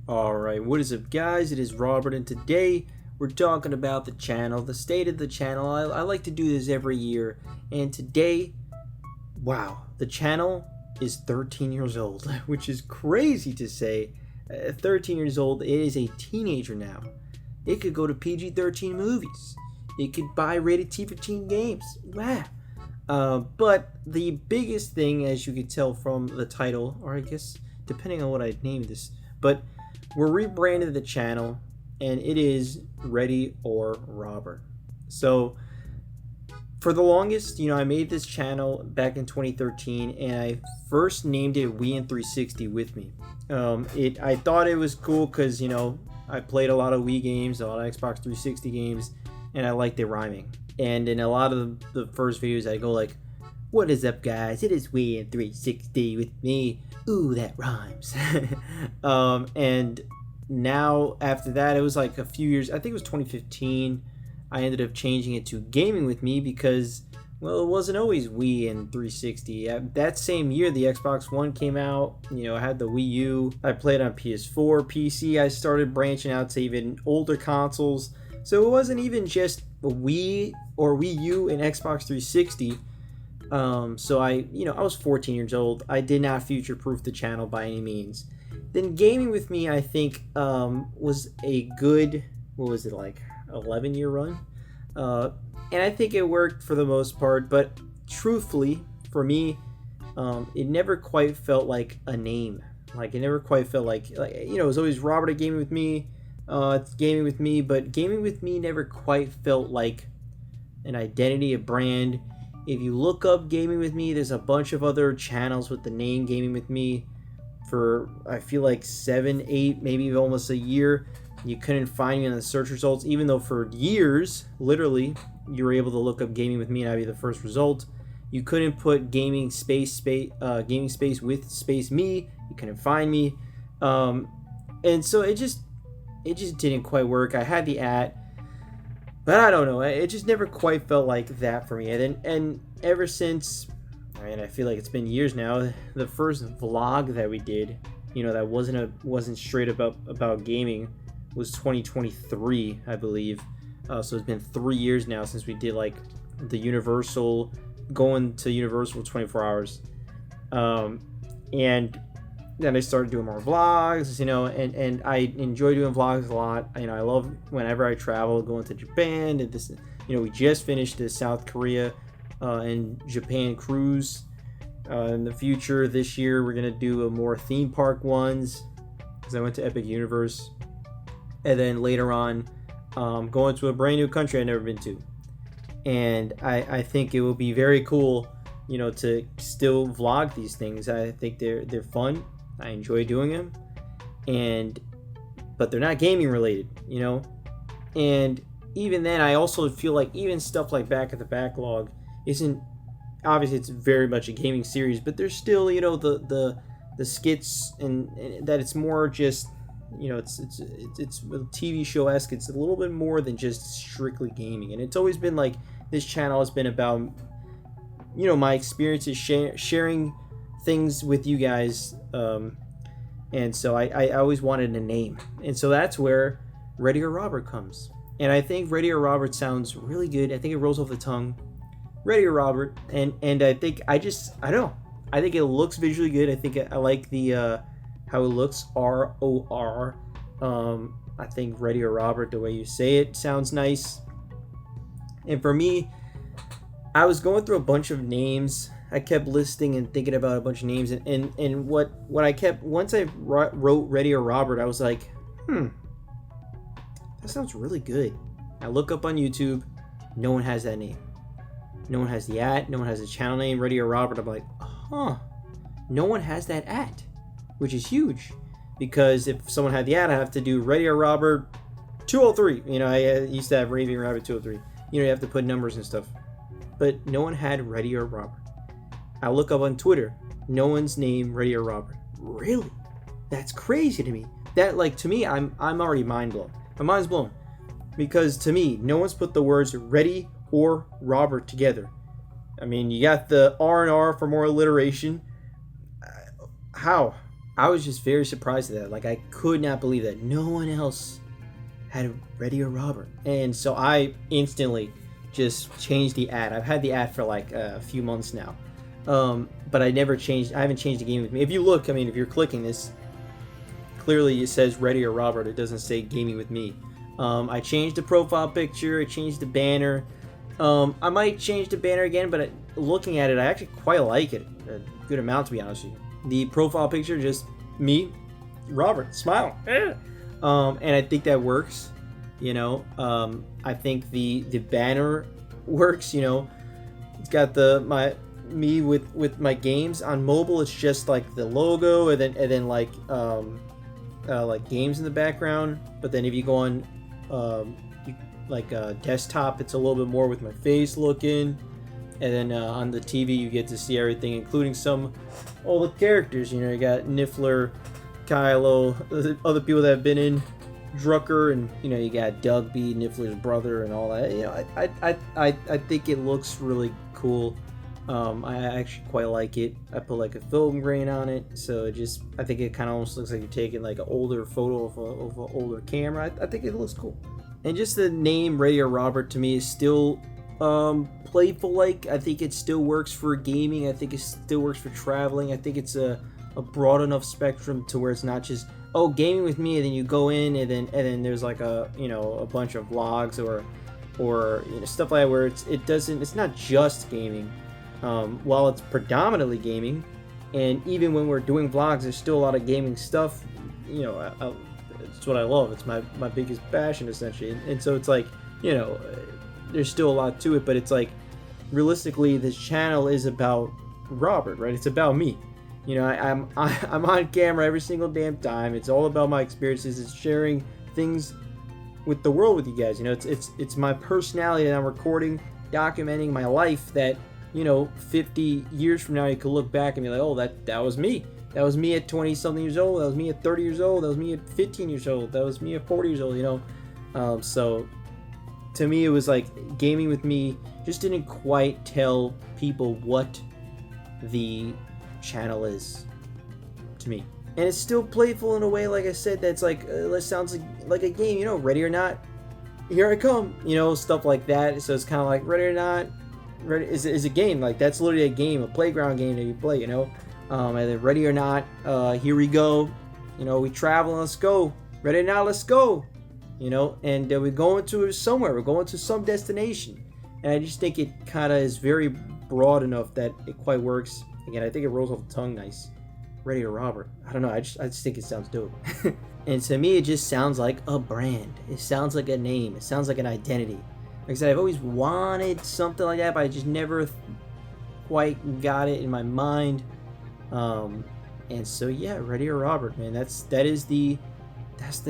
Alright, what is up guys? It is Robert and today we're talking about the channel, the state of the channel. I like to do this every year, and today, wow, the channel is 13 years old, which is crazy to say. 13 years old, it is a teenager now. It could go to PG-13 movies. It could buy rated T15 games. Wow. But the biggest thing, as you can tell from the title, or I guess depending on what I name this, but we're rebranded the channel, and it is Ready or Robert. So for the longest, I made this channel back in 2013, and I first named it Wii and 360 with me. I thought it was cool because I played a lot of Wii games, a lot of Xbox 360 games, and I liked it rhyming. And in a lot of the first videos, I go like, "What is up, guys? It is Wii and 360 with me. Ooh, that rhymes." And now after that, it was like a few years, I think it was 2015, I ended up changing it to Gaming with Me because, well, it wasn't always Wii and 360. That same year, the Xbox One came out. I had the Wii U. I played on PS4, PC. I started branching out to even older consoles. So it wasn't even just Wii or Wii U and Xbox 360. So I was 14 years old. I did not future-proof the channel by any means. Then Gaming with Me, I think, was a good, 11-year run. And I think it worked for the most part, but truthfully, for me, it never quite felt like a name. Like, it never quite felt like it was always Robert at Gaming with Me, it's Gaming with Me, but Gaming with Me never quite felt like an identity, a brand. If you look up Gaming with Me, there's a bunch of other channels with the name Gaming with Me for, I feel like 7, 8, maybe almost a year. You couldn't find me in the search results, even though for years, literally, you were able to look up Gaming with Me and I'd be the first result. You couldn't put gaming space with space me. You couldn't find me, and so it just didn't quite work. I had the but I don't know. It just never quite felt like that for me. And ever since, I feel like it's been years now. The first vlog that we did, that wasn't straight about gaming, was 2023, I believe. So it's been 3 years now since we did like the going to Universal 24 hours. And then I started doing more vlogs, and I enjoy doing vlogs a lot. I love whenever I travel, going to Japan. And this, we just finished the South Korea and Japan cruise. In the future, this year, we're gonna do a more theme park ones because I went to Epic Universe, and then later on, going to a brand new country I've never been to. And I think it will be very cool, to still vlog these things. I think they're fun. I enjoy doing them, but they're not gaming related, And even then, I also feel like even stuff like Back at the Backlog isn't, obviously it's very much a gaming series, but there's still, the skits and that it's more just, it's a TV show-esque. It's a little bit more than just strictly gaming, and it's always been like this channel has been about, my experiences, sharing things with you guys, and so I always wanted a name, and so that's where Ready or Robert comes. And I think Ready or Robert sounds really good. I think it rolls off the tongue, Ready or Robert, and I think I don't know. I think it looks visually good. I think I like the how it looks, ROR. I think Ready or Robert, the way you say it, sounds nice. And for me, I was going through a bunch of names. I kept listing and thinking about a bunch of names, and what I kept, once I wrote Ready or Robert, I was like, that sounds really good. I look up on YouTube, no one has that name. No one has the no one has the channel name, Ready or Robert. I'm like, no one has that which is huge, because if someone had the I have to do Ready or Robert 203. I used to have Raving Rabbit 203. You have to put numbers and stuff, but no one had Ready or Robert. I look up on Twitter, no one's name Ready or Robert. Really? That's crazy to me. That, like, to me, I'm already mind blown. My mind's blown, because to me, no one's put the words Ready or Robert together. You got the R and R for more alliteration. How? I was just very surprised at that. Like, I could not believe that no one else had ReadyOrRobert. And so I instantly just changed the ad. I've had the ad for like a few months now. But I haven't changed the Gaming with Me. If you look, I mean, if you're clicking this, clearly it says ReadyOrRobert. It doesn't say Gaming with Me. I changed the profile picture. I changed the banner. I might change the banner again, but looking at it, I actually quite like it. A good amount, to be honest with you. The profile picture, just me, Robert, smiling. And I think that works. You know, I think the banner works. You know, it's got me with my games on mobile. It's just like the logo, and then like games in the background. But then if you go on desktop, it's a little bit more with my face looking. And then on the TV, you get to see everything, including all the characters. You know, you got Niffler, Kylo, the other people that have been in Drucker, and you know, you got Dugby, Niffler's brother, and all that. You know, I think it looks really cool. I actually quite like it. I put like a film grain on it, so I think it kind of almost looks like you're taking like an older photo of an older camera. I think it looks cool. And just the name ReadyOrRobert to me is still playful. Like, I think it still works for gaming. I think it still works for traveling. I think it's a broad enough spectrum to where it's not just gaming with me, and then you go in and then there's like a bunch of vlogs or stuff like that where it's not just gaming. While it's predominantly gaming, and even when we're doing vlogs, there's still a lot of gaming stuff. You know, it's what I love. It's my biggest passion, essentially. And so it's like, you know, there's still a lot to it, but it's like, realistically, this channel is about Robert, right? It's about me. You know, I'm on camera every single damn time. It's all about my experiences. It's sharing things with the world with you guys. You know, it's my personality that I'm recording, documenting my life, that, you know, 50 years from now you could look back and be like, oh, that was me. That was me at 20 something years old. That was me at 30 years old. That was me at 15 years old. That was me at 40 years old, you know. So to me, it was like gaming with me just didn't quite tell people what the channel is to me. And it's still playful in a way, like I said, that's like, that sounds like a game, you know, ready or not, here I come, you know, stuff like that. So it's kind of like ready or not, ready is a game. Like, that's literally a game, a playground game that you play, you know. And then ready or not, here we go, you know, we travel, let's go, ready or not, let's go, you know. And we're going to somewhere, we're going to some destination. And I just think it kind of is very broad enough that it quite works. Again, I think it rolls off the tongue nice. ReadyOrRobert. I don't know, I just think it sounds dope. And to me, it just sounds like a brand. It sounds like a name. It sounds like an identity. Like I said, I've always wanted something like that, but I just never quite got it in my mind. And so yeah, ReadyOrRobert, man. That's the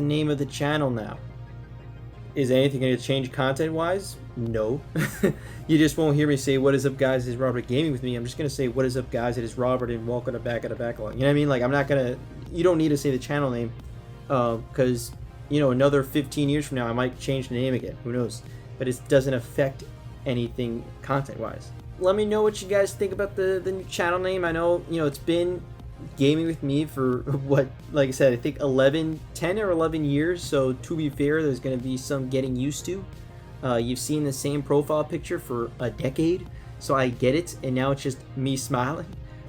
name of the channel now. Is anything going to change content-wise? No. You just won't hear me say, what is up, guys, it is Robert Gaming with me. I'm just going to say, what is up, guys, it is Robert, and welcome to Back of the Backlog. You know what I mean? Like, I'm not going to... You don't need to say the channel name, because, you know, another 15 years from now, I might change the name again. Who knows? But it doesn't affect anything content-wise. Let me know what you guys think about the new channel name. I know, you know, it's been gaming with me for what, like I said, I think 10 or 11 years. So to be fair, there's going to be some getting used to. You've seen the same profile picture for a decade, so I get it, and now it's just me smiling.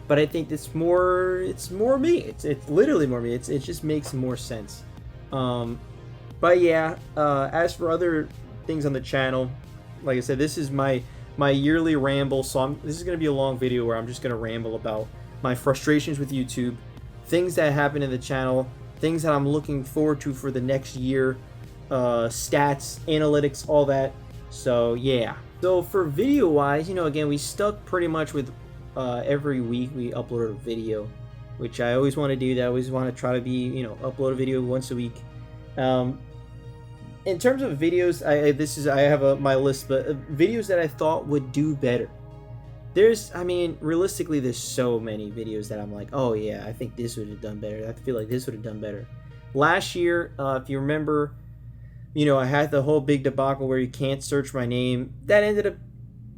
But I think it's more me. It's literally more me. It just makes more sense. But yeah, as for other things on the channel, like I said, this is my yearly ramble. So this is going to be a long video where I'm just going to ramble about my frustrations with YouTube, things that happen in the channel, things that I'm looking forward to for the next year, stats, analytics, all that. So yeah. So for video wise, you know, again, we stuck pretty much with every week we upload a video, which I always want to do. That I always want to try to be, you know, upload a video once a week. In terms of videos, I have my list, but videos that I thought would do better. Realistically, there's so many videos that I'm like, oh yeah, I think this would have done better. I feel like this would have done better. Last year, if you remember, you know, I had the whole big debacle where you can't search my name. That ended up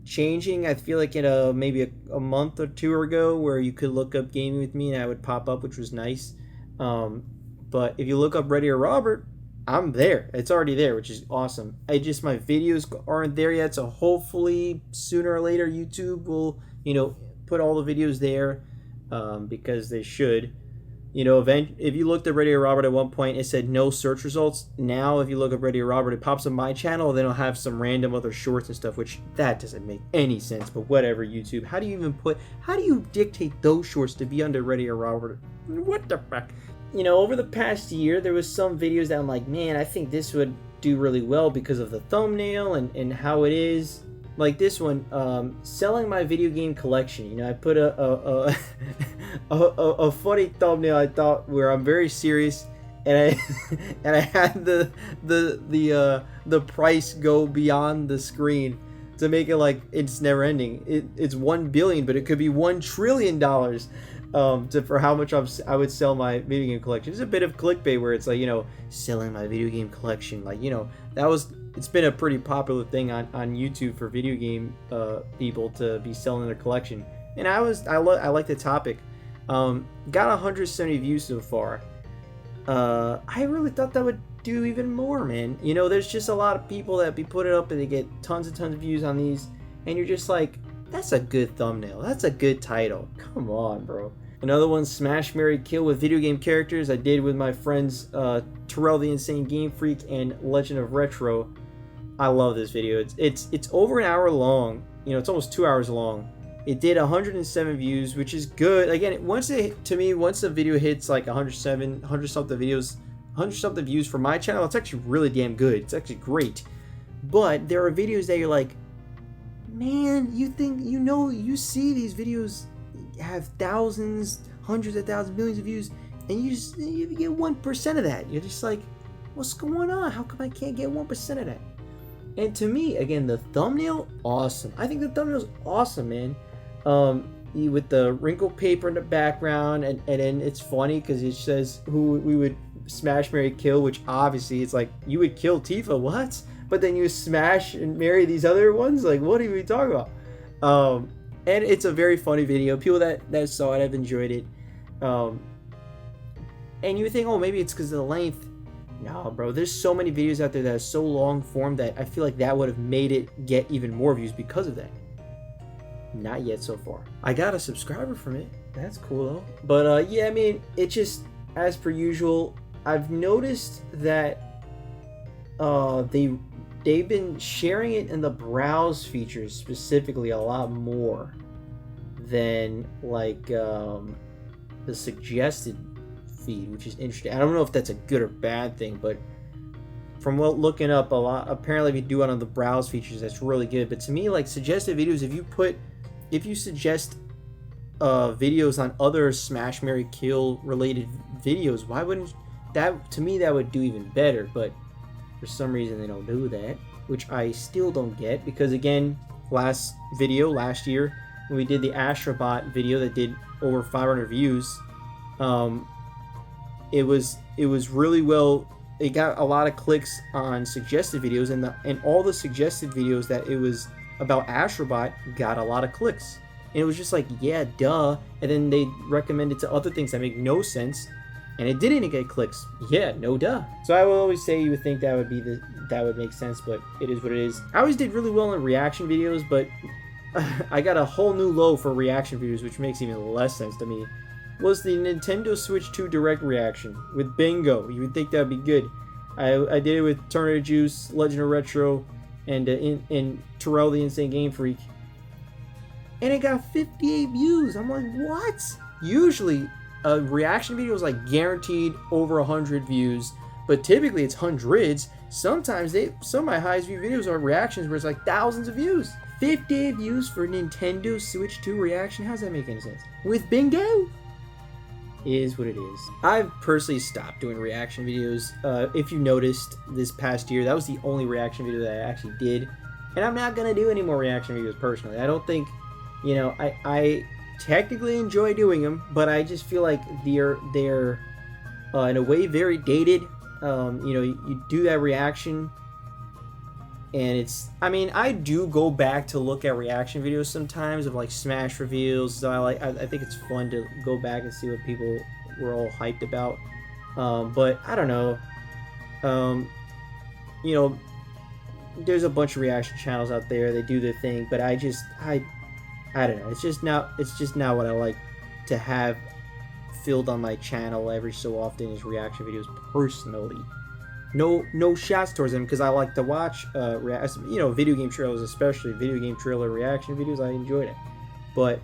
changing, I feel like, in maybe a month or two ago, where you could look up gaming with me and I would pop up, which was nice. But if you look up ReadyOrRobert, I'm there. It's already there, which is awesome. My videos aren't there yet, so hopefully sooner or later YouTube will, put all the videos there, because they should. If you looked at ReadyOrRobert at one point, it said no search results. Now, if you look up ReadyOrRobert, it pops up my channel. Then I'll have some random other shorts and stuff, which that doesn't make any sense. But whatever, YouTube. How do you dictate those shorts to be under ReadyOrRobert? What the fuck? Over the past year, there was some videos that I'm like, man, I think this would do really well because of the thumbnail and how it is. Like this one, selling my video game collection. I put a funny thumbnail, I thought, where I'm very serious, and I had the price go beyond the screen to make it like it's never ending. It's 1 billion, but it could be $1 trillion. For how much I would sell my video game collection. It's a bit of clickbait where it's like, selling my video game collection. Like, it's been a pretty popular thing on YouTube for video game people to be selling their collection. And I like the topic. Got 170 views so far. I really thought that would do even more, man. There's just a lot of people that be putting it up and they get tons and tons of views on these, and you're just like, that's a good thumbnail. That's a good title. Come on, bro. Another one, Smash, Marry, Kill with video game characters. I did with my friends Terrell the Insane Game Freak and Legend of Retro. I love this video. It's over an hour long. It's almost 2 hours long. It did 107 views, which is good. Again, once the video hits like 100 something views for my channel, it's actually really damn good. It's actually great. But there are videos that you're like, man, you see these videos have thousands, hundreds of thousands, millions of views, and you get 1% of that. You're just like, what's going on? How come I can't get 1% of that? And to me, again, the thumbnail, awesome. I think the thumbnail's awesome, man. With the wrinkled paper in the background, and then it's funny because it says who we would smash, marry, kill, which obviously it's like, you would kill Tifa, what? But then you smash and marry these other ones? Like, what are we talking about? And it's a very funny video. People that saw it have enjoyed it. And you think, oh, maybe it's because of the length. No, bro. There's so many videos out there that are so long form that I feel like that would have made it get even more views because of that. Not yet so far. I got a subscriber from it. That's cool though. But yeah, I mean, it just, as per usual, I've noticed that they've been sharing it in the browse features specifically a lot more than like the suggested feed, which is interesting. I don't know if that's a good or bad thing, but from looking up a lot, apparently if you do it on the browse features, that's really good. But to me, like suggested videos, if you suggest videos on other Smash, Marry, Kill related videos, why wouldn't that? To me, that would do even better. But for some reason, they don't do that, which I still don't get. Because again, last year when we did the Astrobot video that did over 500 views, it was really well. It got a lot of clicks on suggested videos, and all the suggested videos that it was about Astrobot got a lot of clicks. And it was just like, yeah, duh. And then they recommended to other things that make no sense, and it didn't get clicks. Yeah, no duh. So I will always say you would think that would make sense, but it is what it is. I always did really well in reaction videos, but I got a whole new low for reaction videos, which makes even less sense to me. Was the Nintendo Switch 2 Direct reaction with Bingo. You would think that would be good. I did it with Tornado Juice, Legend of Retro, and Terrell the Insane Game Freak, and it got 58 views. I'm like, what? Usually a reaction video is like guaranteed over 100 views, but typically it's hundreds. Sometimes some of my highest view videos are reactions where it's like thousands of views. 58 views for Nintendo Switch 2 reaction. How does that make any sense? With Bingo? Is what it is. I've personally stopped doing reaction videos. If you noticed this past year, that was the only reaction video that I actually did, and I'm not gonna do any more reaction videos personally. I don't think, I technically enjoy doing them, but I just feel like they're in a way very dated. You do that reaction, and it's, I mean, I do go back to look at reaction videos sometimes of like Smash reveals. So I think it's fun to go back and see what people we're all hyped about. But I don't know. You know, there's a bunch of reaction channels out there. They do their thing, but I don't know. It's just not what I like to have filled on my channel every so often is reaction videos personally. No shots towards them, because I like to watch video game trailers, especially video game trailer reaction videos. I enjoyed it, but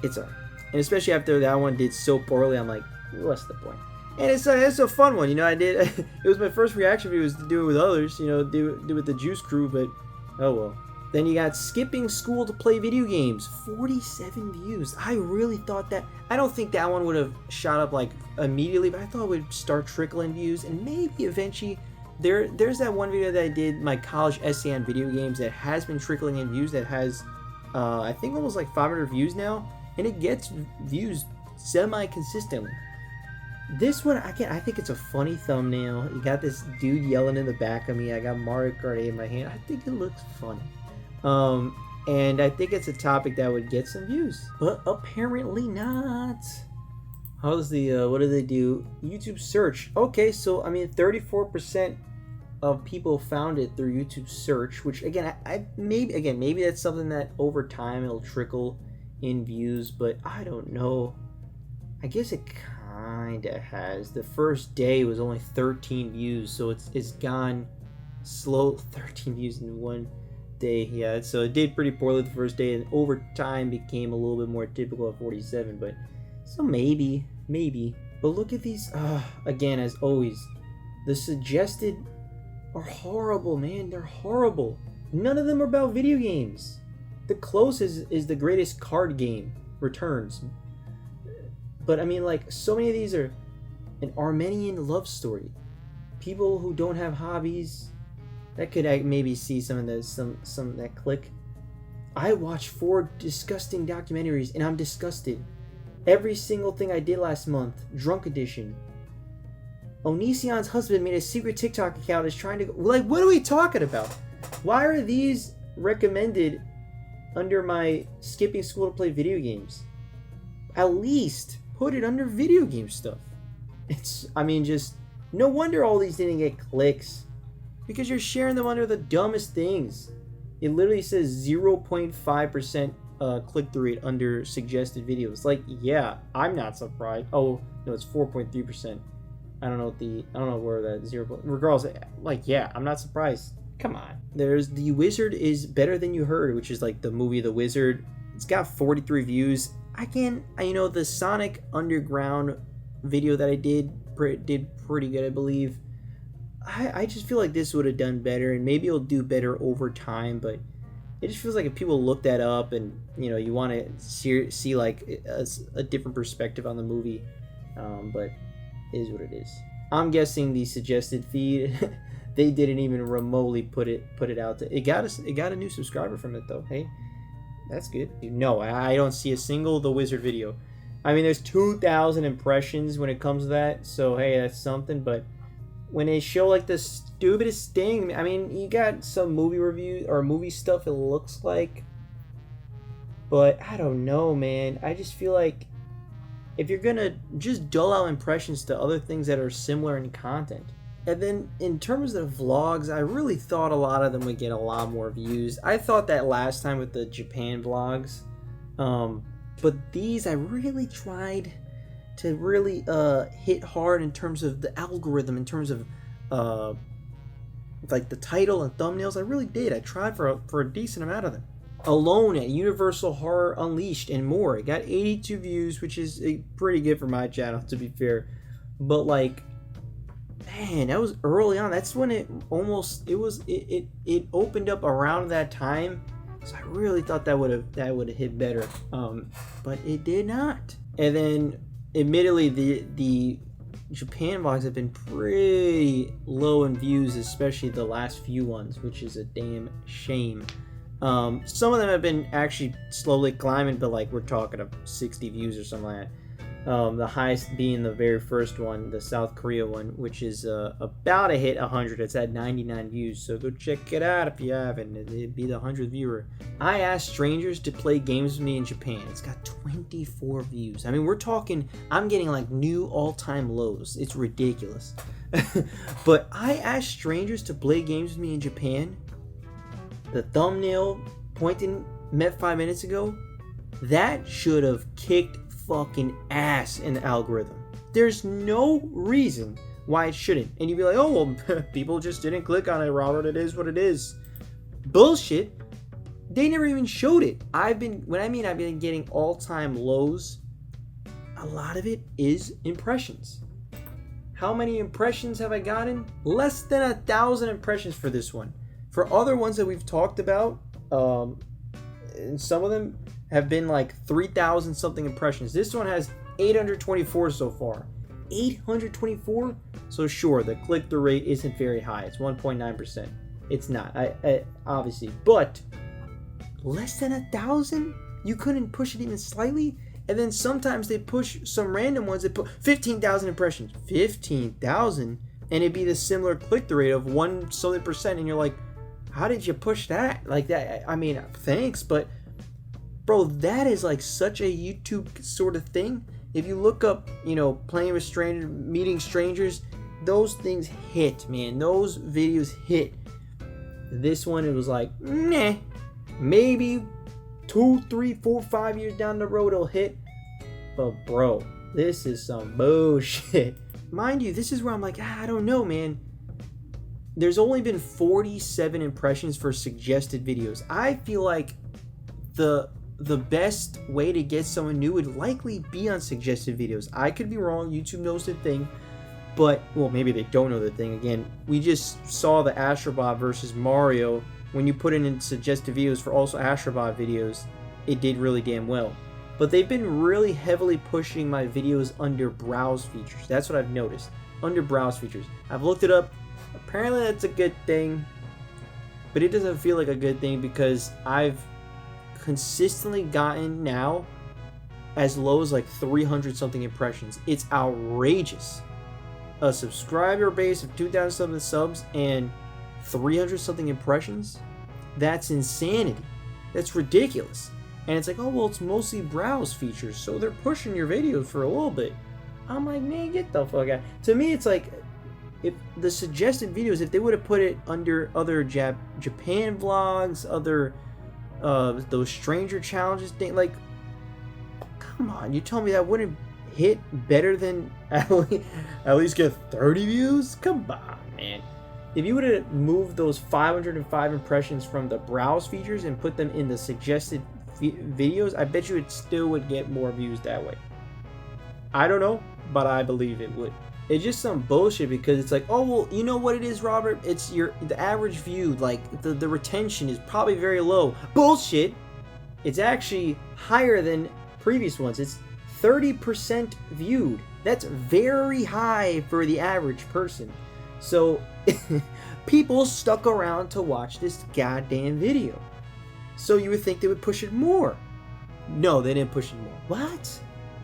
it's alright. And especially after that one did so poorly, I'm like, what's the point? And it's a fun one, I did. It was my first reaction video was to do it with others, do it with the Juice Crew, but oh well. Then you got skipping school to play video games, 47 views. I really thought that. I don't think that one would have shot up like immediately, but I thought it would start trickling views, and maybe eventually. There's that one video that I did, my college essay on video games, that has been trickling in views. That has, I think, almost like 500 views now, and it gets views semi-consistently. This one, I think it's a funny thumbnail. You got this dude yelling in the back of me. I got Mario Kart 8 in my hand. I think it looks funny. And I think it's a topic that would get some views, but apparently not. How's the, what do they do? YouTube search. Okay, so, 34% of people found it through YouTube search, which again, maybe that's something that over time it'll trickle in views, but I don't know. I guess it kinda has. The first day was only 13 views, so it's gone slow. 13 views in one day. Yeah, so it did pretty poorly the first day, and over time became a little bit more typical at 47. But so maybe. But look at these. Again, as always, the suggested are horrible, man. They're horrible. None of them are about video games. The closest is the greatest card game, Returns. But so many of these are an Armenian love story. People who don't have hobbies. That could maybe see some of that click. I watched 4 disgusting documentaries, and I'm disgusted. Every single thing I did last month, Drunk Edition. Onision's husband made a secret TikTok account. Is trying to what are we talking about? Why are these recommended under my skipping school to play video games? At least put it under video game stuff. It's just no wonder all these didn't get clicks. Because you're sharing them under the dumbest things. It literally says 0.5% click-through rate under suggested videos. Yeah, I'm not surprised. Oh no, it's 4.3%. I don't know where that 0. Regardless, yeah, I'm not surprised. Come on. There's The Wizard is Better Than You Heard, which is the movie The Wizard. It's got 43 views. The Sonic Underground video that I did pretty good, I believe. I just feel like this would have done better, and maybe it'll do better over time, but it just feels like if people look that up and you want to see a different perspective on the movie, but it is what it is. I'm guessing the suggested feed they didn't even remotely put it out there. It got a new subscriber from it though. Hey, that's good. No, I don't see a single The Wizard video. There's 2,000 impressions when it comes to that, so hey, that's something. But when they show the stupidest thing, you got some movie reviews or movie stuff, it looks like, but I don't know, man. I just feel like if you're gonna just dull out impressions to other things that are similar in content. And then in terms of vlogs, I really thought a lot of them would get a lot more views. I thought that last time with the Japan vlogs, but these I really tried to really hit hard in terms of the algorithm, in terms of the title and thumbnails. I really did. I tried for a decent amount of them. Alone at Universal Horror Unleashed and more. It got 82 views, which is pretty good for my channel, to be fair. But man, that was early on. That's when it opened up around that time. So I really thought that would have hit better. But it did not. And then admittedly, the Japan vlogs have been pretty low in views, especially the last few ones, which is a damn shame. Some of them have been actually slowly climbing, but we're talking of 60 views or something like that. The highest being the very first one, the South Korea one, which is about to hit 100. It's at 99 views, so go check it out if you haven't. It'd be the 100th viewer. I asked strangers to play games with me in Japan. It's got 24 views. I mean, we're talking, I'm getting like new all-time lows. It's ridiculous. But I asked strangers to play games with me in Japan. The thumbnail pointing met 5 minutes ago, that should have kicked fucking ass in the algorithm. There's no reason why it shouldn't. And you'd be like, oh, well, people just didn't click on it, Robert. It is what it is. Bullshit. They never even showed it. I've been getting all-time lows, a lot of it is impressions. How many impressions have I gotten? Less than 1,000 impressions for this one. For other ones that we've talked about, and some of them have been like 3,000 something impressions. This one has 824 so far. 824? So sure, the click-through rate isn't very high. It's 1.9%. It's not, I obviously. But less than 1,000? You couldn't push it even slightly? And then sometimes they push some random ones that put 15,000 impressions. 15,000? And it'd be the similar click-through rate of 1 something percent. And you're like, how did you push that? Like that, I mean, thanks, but bro, that is like such a YouTube sort of thing. If you look up, playing with strangers, meeting strangers, those things hit, man. Those videos hit. This one, it was like, nah. Maybe 2, 3, 4, 5 years down the road it'll hit. But bro, this is some bullshit. Mind you, this is where I'm like, I don't know, man. There's only been 47 impressions for suggested videos. I feel like the best way to get someone new would likely be on suggested videos. I could be wrong. YouTube knows the thing. But, well, maybe they don't know the thing. Again, we just saw the Astrobot versus Mario. When you put it in suggested videos for also Astrobot videos, it did really damn well. But they've been really heavily pushing my videos under browse features. That's what I've noticed. Under browse features. I've looked it up. Apparently that's a good thing. But it doesn't feel like a good thing because I've consistently gotten now as low as like 300 something impressions. It's outrageous. A subscriber base of 2,000 something subs and 300 something impressions? That's insanity. That's ridiculous. And it's like, oh, well, it's mostly browse features, so they're pushing your videos for a little bit. I'm like, man, get the fuck out. To me, it's like, if the suggested videos, if they would have put it under other Japan vlogs, other those stranger challenges thing, like, come on, you tell me that wouldn't hit better than at least get 30 views? Come on, man. If you would have moved those 505 impressions from the browse features and put them in the suggested videos, I bet you it still would get more views that way. I don't know, but I believe it would. It's just some bullshit because it's like, oh, well, you know what it is, Robert? It's the average view, like the retention is probably very low. Bullshit. It's actually higher than previous ones. It's 30% viewed. That's very high for the average person. So people stuck around to watch this goddamn video. So you would think they would push it more. No, they didn't push it more. What?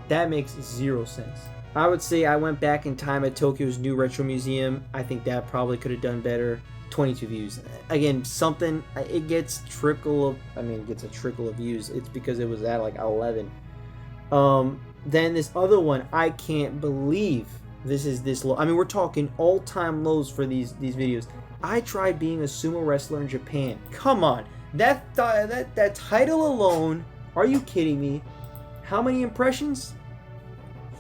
That makes zero sense. I would say I went back in time at Tokyo's new retro museum. I think that probably could have done better. 22 views. Again, something, it gets a trickle of views. It's because it was at like 11. Then this other one, I can't believe this is this low. I mean, we're talking all-time lows for these videos. I tried being a sumo wrestler in Japan. Come on. That title alone, are you kidding me? How many impressions?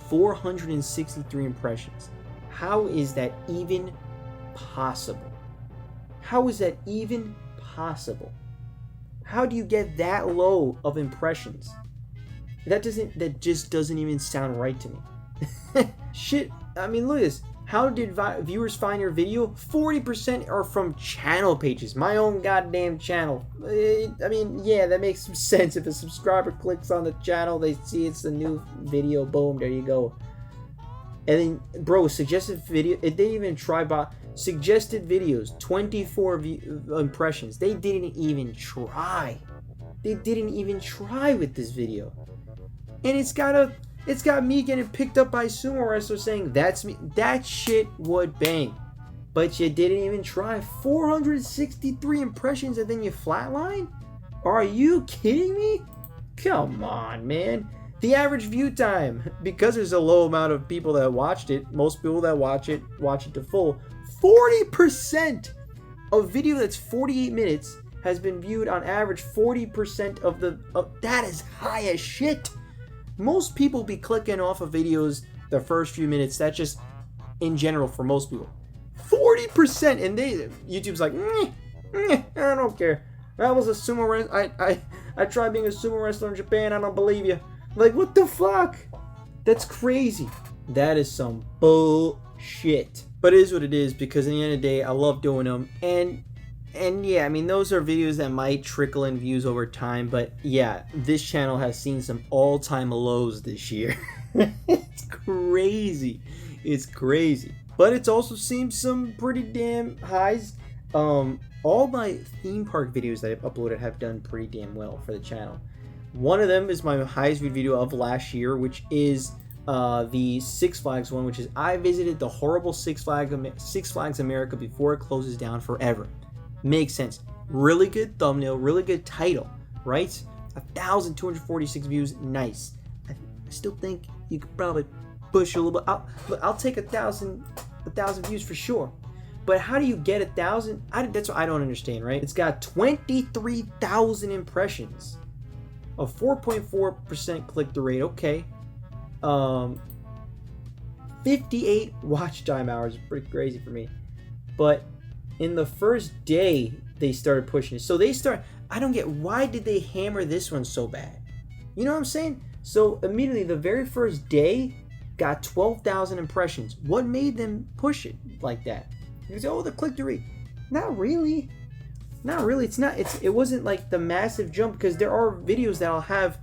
463 impressions. How is that even possible? How is that even possible? How do you get that low of impressions? That just doesn't even sound right to me. Shit, I mean, look at this. How did viewers find your video? 40% are from channel pages. My own goddamn channel. I mean, yeah, that makes some sense. If a subscriber clicks on the channel, they see it's a new video. Boom, there you go. And then, bro, suggested video. They didn't even try suggested videos. 24 impressions. They didn't even try. They didn't even try with this video. And it's got It's got me getting picked up by sumo wrestlers saying that's me. That shit would bang. But you didn't even try. 463 impressions and then you flatline? Are you kidding me? Come on, man. The average view time, because there's a low amount of people that watched it, most people that watch it to full, 40% of video that's 48 minutes has been viewed on average 40% of that is high as shit. Most people be clicking off of videos the first few minutes. That's just in general for most people. 40%, and YouTube's like, I don't care. That was a sumo wrestler. I tried being a sumo wrestler in Japan. I don't believe you. Like, what the fuck? That's crazy. That is some bullshit. But it is what it is, because in the end of the day, I love doing them. And yeah, I mean, those are videos that might trickle in views over time. But yeah, this channel has seen some all-time lows this year. It's crazy. It's crazy. But it's also seen some pretty damn highs. All my theme park videos that I've uploaded have done pretty damn well for the channel. One of them is my highest viewed video of last year, which is the Six Flags one, which is I visited the horrible Six Flags America before it closes down forever. Makes sense. Really good thumbnail, really good title, right? 1,246 views, nice. I still think you could probably push a little bit. I'll take 1,000 views for sure. But how do you get 1,000? That's what I don't understand, right? It's got 23,000 impressions. A 4.4% click-through rate, okay. 58 watch time hours, pretty crazy for me. But in the first day, they started pushing it. So I don't get, why did they hammer this one so bad? You know what I'm saying? So immediately, the very first day, got 12,000 impressions. What made them push it like that? You say, oh, the click-through rate. Not really. Not really. It wasn't like the massive jump, because there are videos that'll have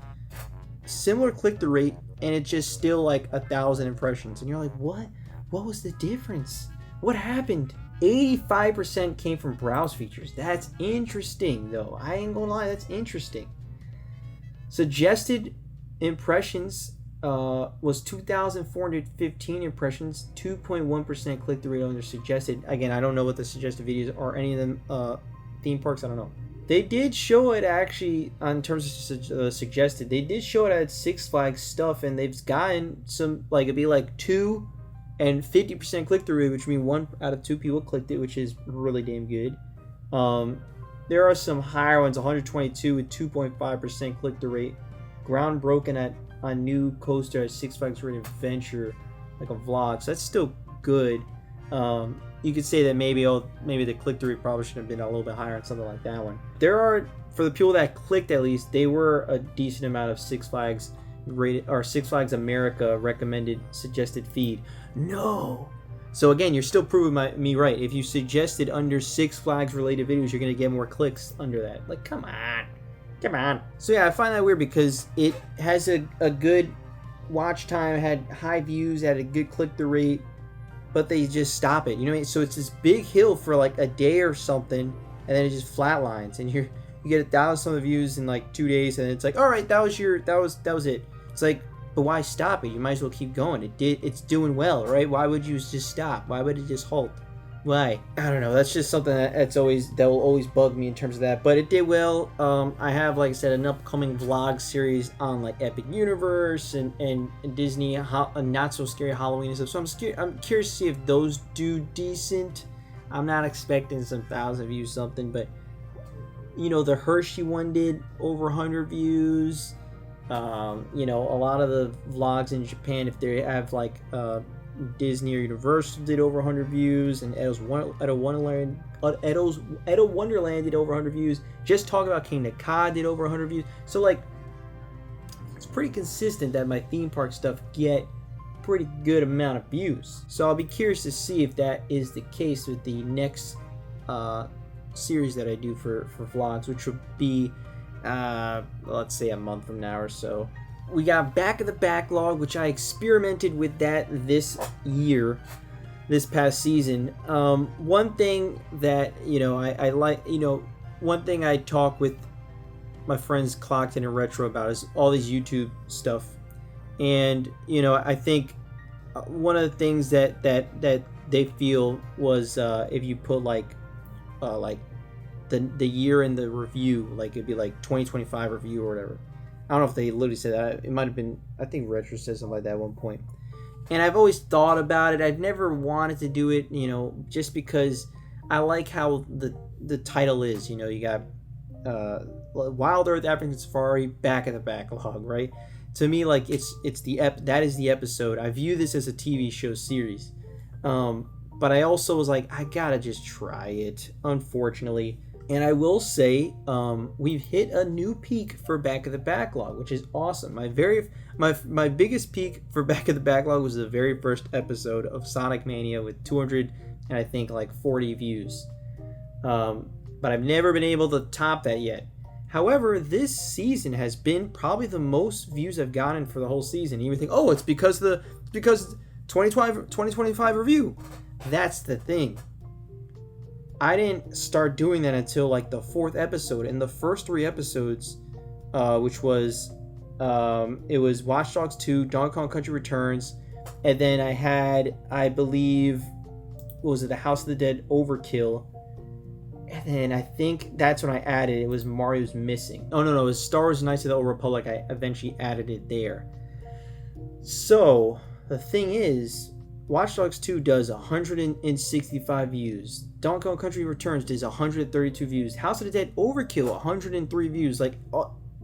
similar click-through rate and it's just still like 1,000 impressions. And you're like, what? What was the difference? What happened? 85% came from browse features. That's interesting, though. I ain't gonna lie, that's interesting. Suggested impressions was 2,415 impressions, 2.1% click-through rate on their suggested. Again, I don't know what the suggested videos are. Any of them theme parks, I don't know. They did show it actually, in terms of suggested, they did show it at Six Flags stuff, and they've gotten some, like, it'd be like 2 and 50% click-through rate, which means 1 out of 2 people clicked it, which is really damn good. There are some higher ones, 122 with 2.5% click-through rate. Ground broken at a new coaster at Six Flags Great Adventure, like a vlog, so that's still good. You could say that maybe the click-through rate probably should have been a little bit higher on something like that one. There are, for the people that clicked at least, they were a decent amount of Six Flags rated, or Six Flags America recommended suggested feed. No. So again, you're still proving me right. If you suggested under Six Flags related videos, you're gonna get more clicks under that. Like, come on. Come on. So yeah, I find that weird because it has a good watch time, had high views, had a good click-through rate, but they just stop it. You know what I mean? So it's this big hill for like a day or something, and then it just flatlines, and you get 1,000 views in like 2 days, and it's like, all right, that was it. It's like, but why stop it? You might as well keep going. It's doing well, right? Why would you just stop? Why would it just halt? Why? I don't know. That's just something that will always bug me in terms of that. But it did well. I have, like I said, an upcoming vlog series on like Epic Universe and Disney, a not so scary Halloween and stuff. So I'm curious to see if those do decent. I'm not expecting some 1,000 views something, but you know, the Hershey one did over 100 views. You know, a lot of the vlogs in Japan, if they have like Disney or Universal, did over 100 views, and Edo's Wonderland did over 100 views. Just Talk About Kingdom Ka did over 100 views. So like, it's pretty consistent that my theme park stuff get pretty good amount of views. So I'll be curious to see if that is the case with the next series that I do for vlogs, which would be let's say a month from now or so. We got Back of the Backlog, which I experimented with that this past season. One thing that, you know, I like, you know, one thing I talk with my friends Clockton and Retro about is all these YouTube stuff. And I think one of the things that they feel was if you put like the year in the review, like it'd be like 2025 review or whatever. I don't know if they literally said that. It might have been, I think Retro said something like that at one point. And I've always thought about it. I've never wanted to do it, just because I like how the title is. You got Wild Earth African Safari, Back of the Backlog, right? To me, like that is the episode. I view this as a TV show series, but I also was like, I gotta just try it, unfortunately. And I will say, we've hit a new peak for Back of the Backlog, which is awesome. My biggest peak for Back of the Backlog was the very first episode of Sonic Mania with 200 and I think like 40 views. But I've never been able to top that yet. However, this season has been probably the most views I've gotten for the whole season. You would think, oh, it's because 2025 review. That's the thing. I didn't start doing that until like the 4th episode. And the first 3 episodes, which was it was Watch Dogs 2, Donkey Kong Country Returns, and then I had, I believe, what was it, the House of the Dead Overkill. And then I think that's when I added it was Mario's Missing. Oh no, it was Star Wars Knights of the Old Republic. I eventually added it there. So the thing is, Watch Dogs 2 does 165 views. Donkey Kong Country Returns does 132 views. House of the Dead Overkill 103 views. Like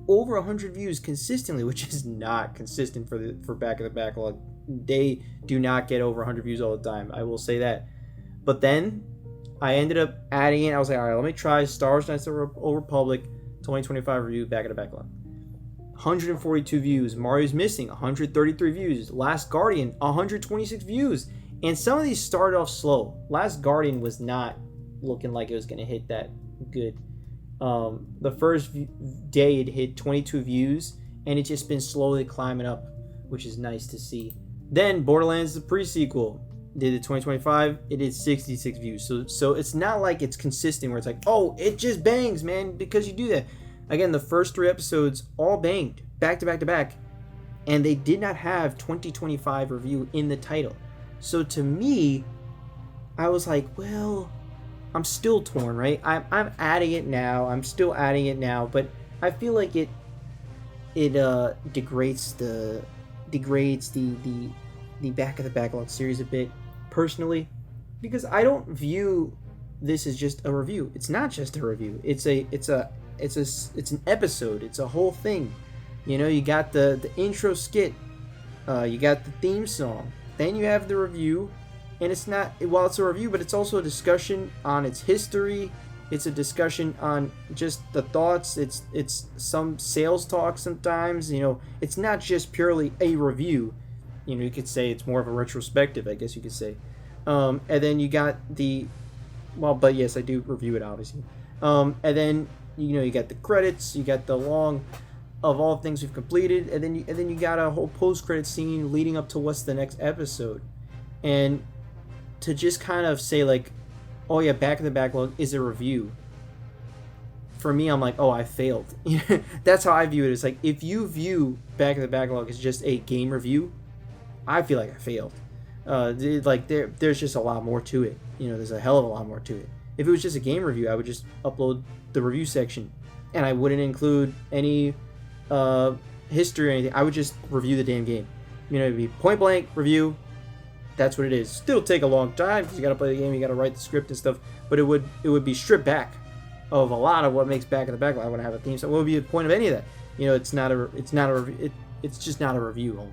over 100 views consistently, which is not consistent for Back of the Backlog. They do not get over 100 views all the time. I will say that. But then I ended up adding it. I was like, all right, let me try Star Wars Knights of the Old Republic 2025 review, Back of the Backlog. 142 views. Mario's Missing, 133 views. Last Guardian, 126 views. And some of these started off slow. Last Guardian was not looking like it was going to hit that good. The first day it hit 22 views, and it's just been slowly climbing up, which is nice to see. Then Borderlands, the pre-sequel, did it 2025. It did 66 views. So it's not like it's consistent where it's like, oh, it just bangs, man, because you do that. Again, the first 3 episodes all banged back to back to back, and they did not have 2025 review in the title. So to me, I was like, well, I'm still torn, right? I'm adding it now. I'm still adding it now, but I feel like it degrades the Back of the Backlog series a bit personally, because I don't view this as just a review. It's not just a review. It's an episode. It's a whole thing. You got the intro skit, you got the theme song, then you have the review, and it's not, while it's a review, but it's also a discussion on its history. It's a discussion on just the thoughts. It's some sales talk sometimes. It's not just purely a review. You could say it's more of a retrospective, I guess you could say. And then you got but yes, I do review it, obviously. And then you got the credits, you got the long of all things we've completed, and then you got a whole post-credit scene leading up to what's the next episode. And to just kind of say like, oh yeah, Back of the Backlog is a review, for me, I'm like, oh, I failed. That's how I view it. It's like, if you view Back of the Backlog as just a game review, I feel like I failed. There's just a lot more to it. There's a hell of a lot more to it. If it was just a game review, I would just upload the review section, and I wouldn't include any history or anything. I would just review the damn game. It'd be point blank review. That's what it is. Still take a long time because you got to play the game, you got to write the script and stuff. But it would be stripped back of a lot of what makes Back of the Backlog. I want to have a theme song. What would be the point of any of that? It's just not a review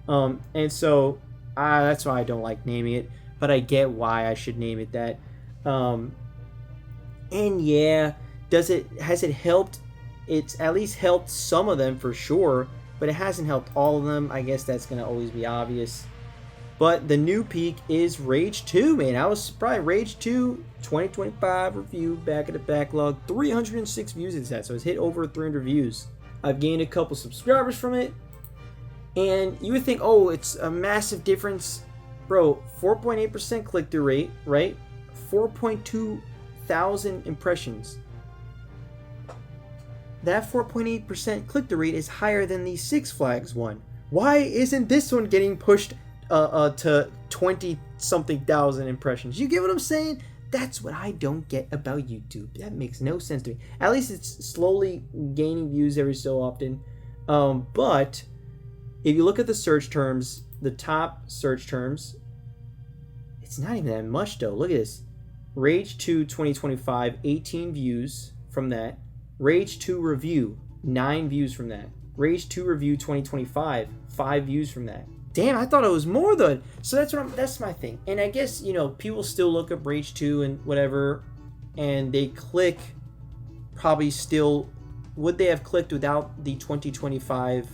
only. And so that's why I don't like naming it. But I get why I should name it that. And yeah, has it helped? It's at least helped some of them for sure, but it hasn't helped all of them. I guess that's gonna always be obvious. But the new peak is Rage 2, man. I was surprised. Rage 2 2025 review, Back of the Backlog, 306 views it's at, so it's hit over 300 views. I've gained a couple subscribers from it, and you would think, oh, it's a massive difference. Bro, 4.8% click-through rate, right? 4.2 thousand impressions. That 4.8% click-through rate is higher than the Six Flags one, Why isn't this one getting pushed to 20-something thousand impressions? You get what I'm saying? That's what I don't get about YouTube. That makes no sense to me. At least it's slowly gaining views every so often. But if you look at the search terms, the top search terms, it's not even that much though. Look at this. Rage 2 2025, 18 views from that. Rage 2 review, 9 views from that. Rage 2 review 2025, 5 views from that. Damn, I thought it was more than. So that's my thing. And I guess, you know, people still look up Rage 2 and whatever, and they click. Probably still, would they have clicked without the 2025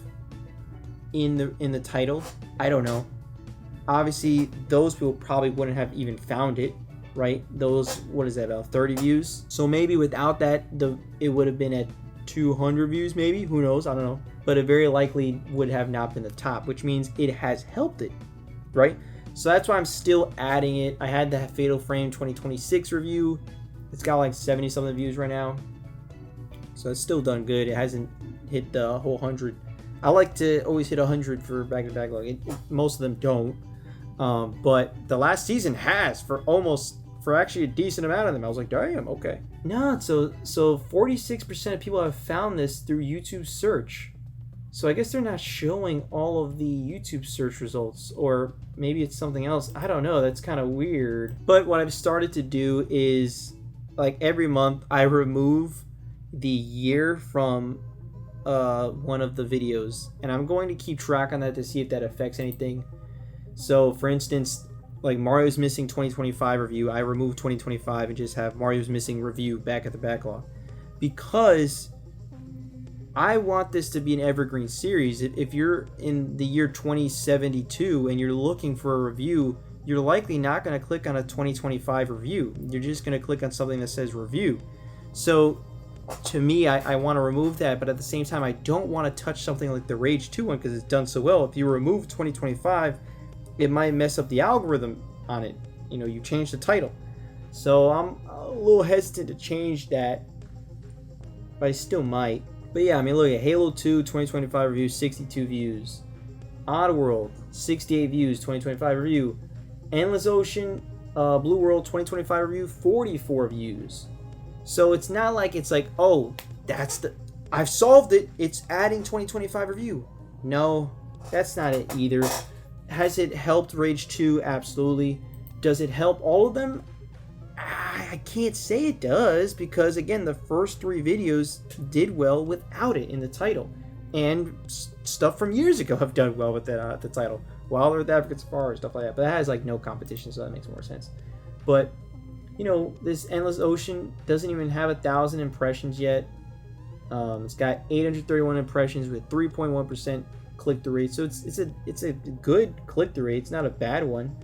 in the title? I don't know. Obviously, those people probably wouldn't have even found it, right? Those, what is that, about 30 views? So maybe without that, it would have been at 200 views, maybe. Who knows? I don't know. But it very likely would have not been the top, which means it has helped it, right? So that's why I'm still adding it. I had the Fatal Frame 2026 review. It's got like 70 something views right now. So it's still done good. It hasn't hit the whole 100. I like to always hit 100 for back to backlog. Most of them don't. But the last season has for actually a decent amount of them. I was like, damn, okay. No, so 46% of people have found this through YouTube search. So I guess they're not showing all of the YouTube search results, or maybe it's something else. I don't know. That's kind of weird. But what I've started to do is, like, every month I remove the year from one of the videos, and I'm going to keep track on that to see if that affects anything. So for instance, like Mario's Missing 2025 review, I remove 2025 and just have Mario's Missing review back at the backlog, because I want this to be an evergreen series. If you're in the year 2072 and you're looking for a review, you're likely not going to click on a 2025 review. You're just going to click on something that says review. So to me, I want to remove that, but at the same time, I don't want to touch something like the Rage 2 one because it's done so well. If you remove 2025, it might mess up the algorithm on it. You know, you change the title. So I'm a little hesitant to change that, but I still might. But yeah, I mean, look at Halo 2 2025 review, 62 views. Oddworld, 68 views, 2025 review. Endless Ocean, Blue World 2025 review, 44 views. So it's not like it's like, oh, I've solved it. It's adding 2025 review. No, that's not it either. Has it helped Rage 2? Absolutely. Does it help all of them? I can't say it does, because again, the first 3 videos did well without it in the title, and stuff from years ago have done well with that the title. Wild Earth African Safari, stuff like that, but that has like no competition, so that makes more sense. But you know, this Endless Ocean doesn't even have 1,000 impressions yet. It's got 831 impressions with 3.1% click-through rate, so it's a good click-through rate. It's not a bad one.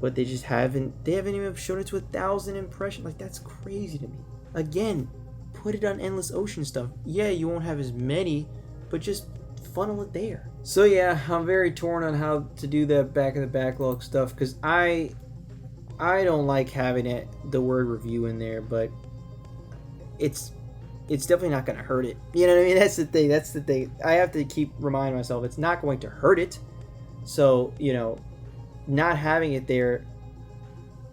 But they haven't even shown it to 1,000 impressions. Like, that's crazy to me. Again, put it on Endless Ocean stuff. Yeah, you won't have as many, but just funnel it there. So yeah, I'm very torn on how to do that back of the backlog stuff, because I don't like having the word review in there, but it's definitely not going to hurt it. You know what I mean? That's the thing. I have to keep reminding myself it's not going to hurt it. So, you know, not having it there,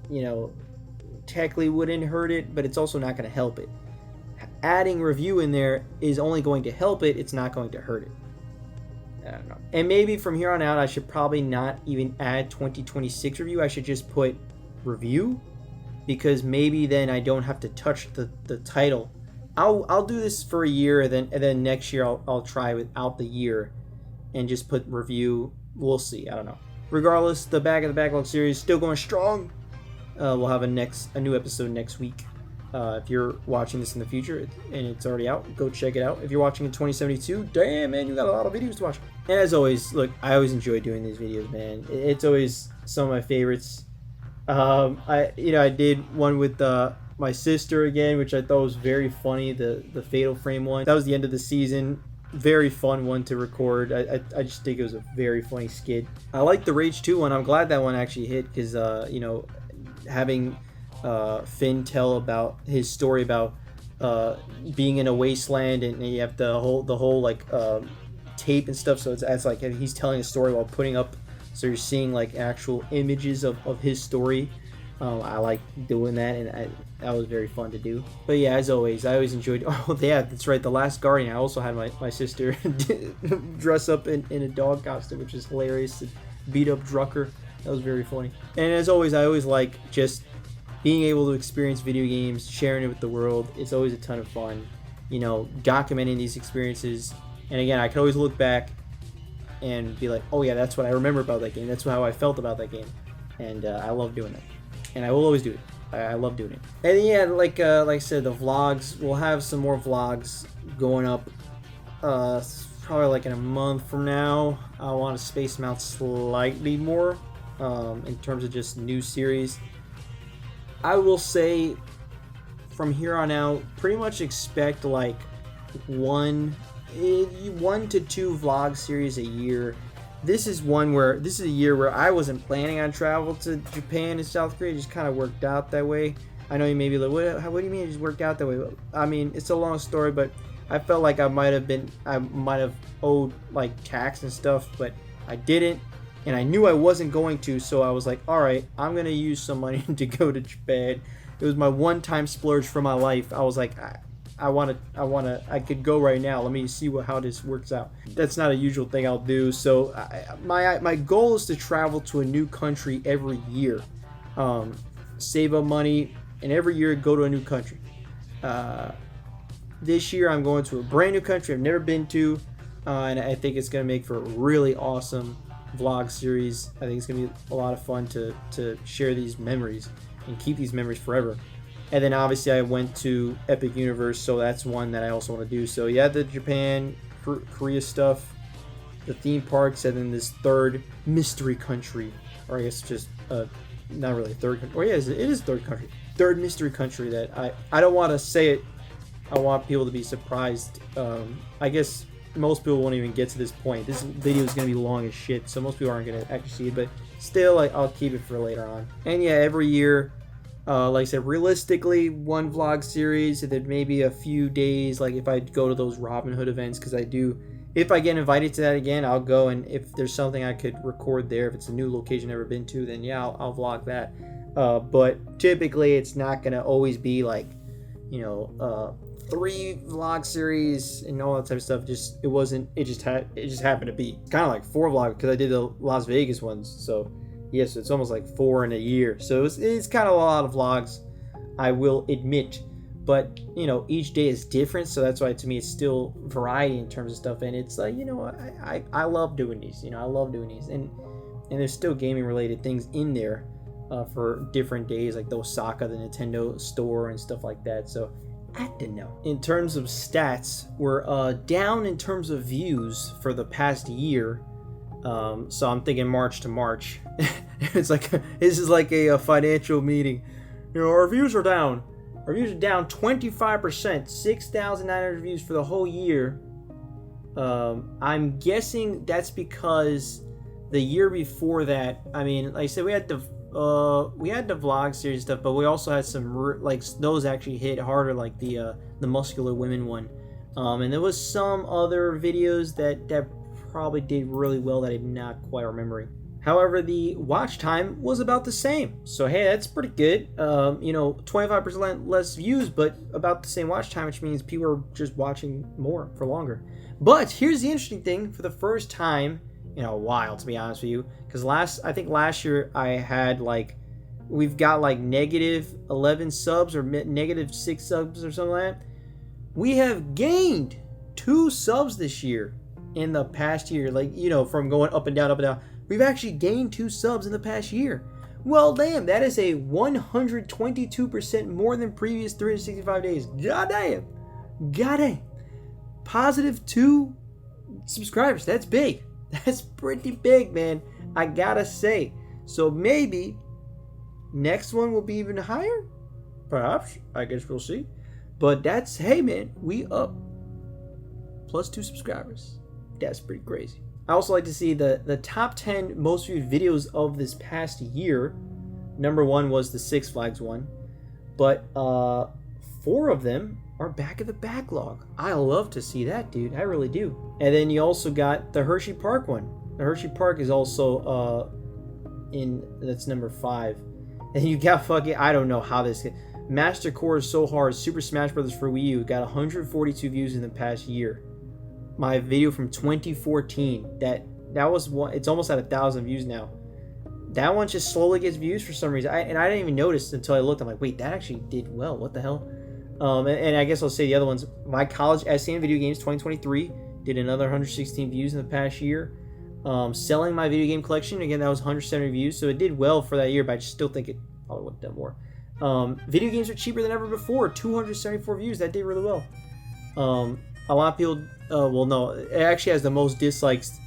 you know, technically wouldn't hurt it, but it's also not going to help it. Adding review in there is only going to help it. It's not going to hurt it. I don't know. And maybe from here on out, I should probably not even add 2026 review. I should just put review, because maybe then I don't have to touch the title. I'll do this for a year, and then next year I'll try without the year and just put review. We'll see. I don't know. Regardless, the back of the backlog series still going strong. We'll have a new episode next week. If you're watching this in the future and it's already out, go check it out. If you're watching in 2072, damn man, you got a lot of videos to watch. And as always, look, I always enjoy doing these videos, man. It's always some of my favorites. I did one with my sister again, which I thought was very funny. The Fatal Frame one. That was the end of the season. Very fun one to record. I just think it was a very funny skit. I like the Rage 2 one. I'm glad that one actually hit, because having Finn tell about his story about being in a wasteland, and you have the whole like tape and stuff, so it's like he's telling a story while putting up, so you're seeing like actual images of his story. I like doing that, and that was very fun to do. But yeah, as always, I always enjoyed. Oh yeah, that's right. The Last Guardian. I also had my sister dress up in a dog costume, which is hilarious. To beat up Drucker. That was very funny. And as always, I always like just being able to experience video games, sharing it with the world. It's always a ton of fun. You know, documenting these experiences. And again, I can always look back and be like, oh yeah, that's what I remember about that game. That's how I felt about that game. And I love doing it. And I will always do it. I love doing it. And yeah, like I said, the vlogs, we'll have some more vlogs going up probably like in a month from now. I want to space them out slightly more in terms of just new series. I will say from here on out, pretty much expect like one to two vlog series a year. This is a year where I wasn't planning on travel to Japan and South Korea. It just kind of worked out that way. I know you may be like, what do you mean it just worked out that way? I mean, it's a long story, but I felt like I might have owed like tax and stuff, but I didn't, and I knew I wasn't going to, so I was like, all right, I'm gonna use some money to go to Japan. It was my one-time splurge for my life. I was like, I could go right now. Let me see how this works out. That's not a usual thing I'll do. So my goal is to travel to a new country every year, save up money, and every year go to a new country. This year I'm going to a brand new country I've never been to, and I think it's going to make for a really awesome vlog series. I think it's going to be a lot of fun to share these memories and keep these memories forever. And then obviously I went to Epic Universe, so that's one that I also want to do. So yeah, the Japan, Korea stuff, the theme parks, and then this third mystery country, or I guess just not really a third country. Oh yeah, it is third country. Third mystery country that I don't want to say it. I want people to be surprised. I guess most people won't even get to this point. This video is going to be long as shit, so most people aren't going to actually see it, but still, I'll keep it for later on. And yeah, every year, like I said, realistically, one vlog series, and then maybe a few days, like if I go to those Robin Hood events, because I do, if I get invited to that again, I'll go, and if there's something I could record there, if it's a new location I've never been to, then yeah, I'll vlog that. But typically, it's not going to always be like, 3 vlog series and all that type of stuff. It just happened to be kind of like 4 vlogs, because I did the Las Vegas ones, so yes, it's almost like 4 in a year. So it's kind of a lot of vlogs, I will admit, but each day is different, so that's why to me it's still variety in terms of stuff. And it's like, I love doing these. I love doing these, and there's still gaming related things in there for different days, like the Osaka, the Nintendo store and stuff like that. So I don't know. In terms of stats, we're down in terms of views for the past year. So I'm thinking March to March. It's like this is like a financial meeting. Our views are down. Our views are down 25%, 6,900 views for the whole year. I'm guessing that's because the year before that, I mean, like I said, we had the vlog series stuff, but we also had some those actually hit harder, like the muscular women one, and there was some other videos that probably did really well that I'm not quite remembering. However, the watch time was about the same, so hey, that's pretty good. 25% less views, but about the same watch time, which means people are just watching more for longer. But here's the interesting thing: for the first time in a while, to be honest with you, because I think last year I had we've got like -11 subs or -6 subs or something like that. We have gained 2 subs this year in the past year, from going up and down. We've actually gained 2 subs in the past year. Well, damn, that is a 122% more than previous 365 days. God damn. Positive 2 subscribers. That's big. That's pretty big, man. I gotta say. So maybe next one will be even higher. Perhaps. I guess we'll see. But hey, man, we up plus 2 subscribers. That's pretty crazy. I also like to see the top 10 most viewed videos of this past year. Number 1 was the Six Flags one. But 4 of them are back in the backlog. I love to see that, dude. I really do. And then you also got the Hershey Park one. The Hershey Park is also that's number 5. And you got fucking, I don't know how this, Master Core is so hard. Super Smash Bros. For Wii U got 142 views in the past year. My video from 2014, that was one, it's almost at 1,000 views now. That one just slowly gets views for some reason. And I didn't even notice until I looked. I'm like, wait, that actually did well. What the hell? And I guess I'll say the other ones. My college essay in video games 2023 did another 116 views in the past year. Selling my video game collection, again, that was 170 views. So it did well for that year, but I just still think it probably would have done more. Video games are cheaper than ever before. 274 views. That did really well. A lot of people, well, no, it actually has the most dislikes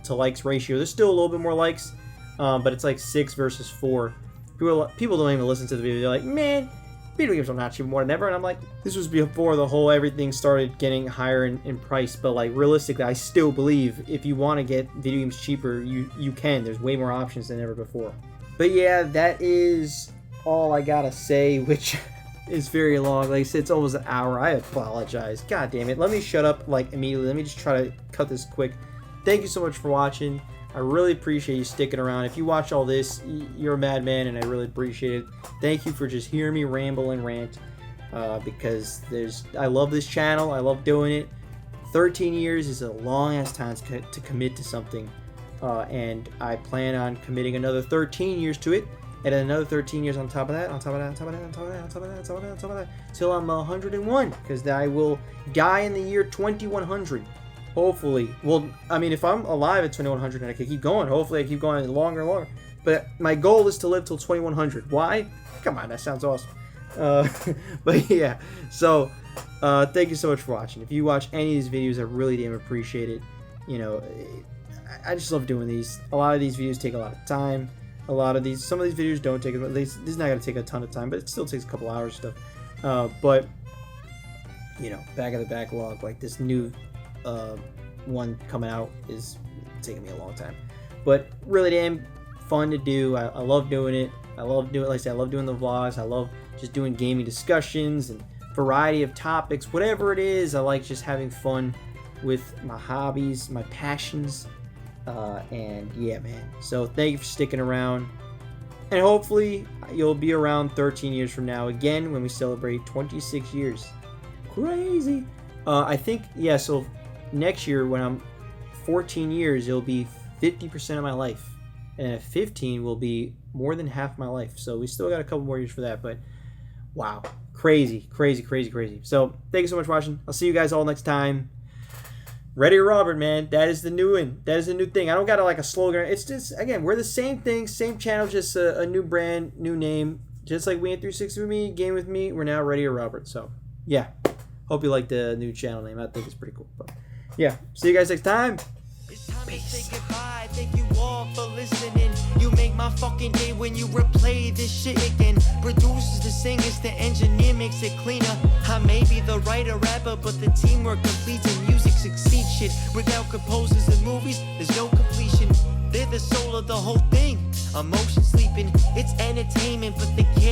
to likes ratio. There's still a little bit more likes, but it's like 6 versus 4. People don't even listen to the video. They're like, man, video games are not cheap more than ever. And I'm like, this was before the whole everything started getting higher in price. But like realistically, I still believe if you want to get video games cheaper, you can. There's way more options than ever before. But yeah, that is all I gotta say, which is very long. Like I said, it's almost an hour. I apologize. God damn it. Let me shut up like immediately. Let me just try to cut this quick. Thank you so much for watching. I really appreciate you sticking around. If you watch all this, you're a madman, and I really appreciate it. Thank you for just hearing me ramble and rant, because I love this channel. I love doing it. 13 years is a long-ass time to commit to something, and I plan on committing another 13 years to it, and then another 13 years on top of that, on top of that, on top of that, on top of that, on top of that, on top of that, on top of that, till I'm 101, because I will die in the year 2100. Hopefully. Well, I mean, if I'm alive at 2100 and I can keep going, hopefully I keep going longer and longer. But my goal is to live till 2100. Why? Come on, that sounds awesome. But yeah, so thank you so much for watching. If you watch any of these videos, I really damn appreciate it. You know, I just love doing these. A lot of these videos take a lot of time. Some of these videos don't take, this is not going to take a ton of time, but it still takes a couple hours and stuff. But, you know, back of the backlog, like this new one coming out is taking me a long time, but really damn fun to do. I love doing it. I love doing, like I said, I love doing the vlogs. I love just doing gaming discussions and variety of topics, whatever it is. I like just having fun with my hobbies, my passions, and yeah, man. So thank you for sticking around, and hopefully you'll be around 13 years from now again when we celebrate 26 years. Crazy. I think, yeah, so next year when I'm 14 years, it'll be 50% of my life, and at 15 will be more than half my life. So we still got a couple more years for that, but wow, crazy. So thank you so much for watching. I'll see you guys all next time. ReadyOrRobert, man, that is the new one. That is the new thing. I don't got like a slogan. It's just, again, we're the same thing, same channel, just a new brand, new name. Just like we in 360 with me, game with me, we're now ReadyOrRobert. So yeah, hope you like the new channel name. I think it's pretty cool. But yeah, see you guys next time. Peace. Thank you all for listening. You make my fucking day when you replay this shit again. Producers, the singers, the engineer makes it cleaner. I may be the writer rapper, but the teamwork completes and music succeeds. Shit, without composers and movies, there's no completion. They're the soul of the whole thing. Emotion sleeping, it's entertainment, but they can't.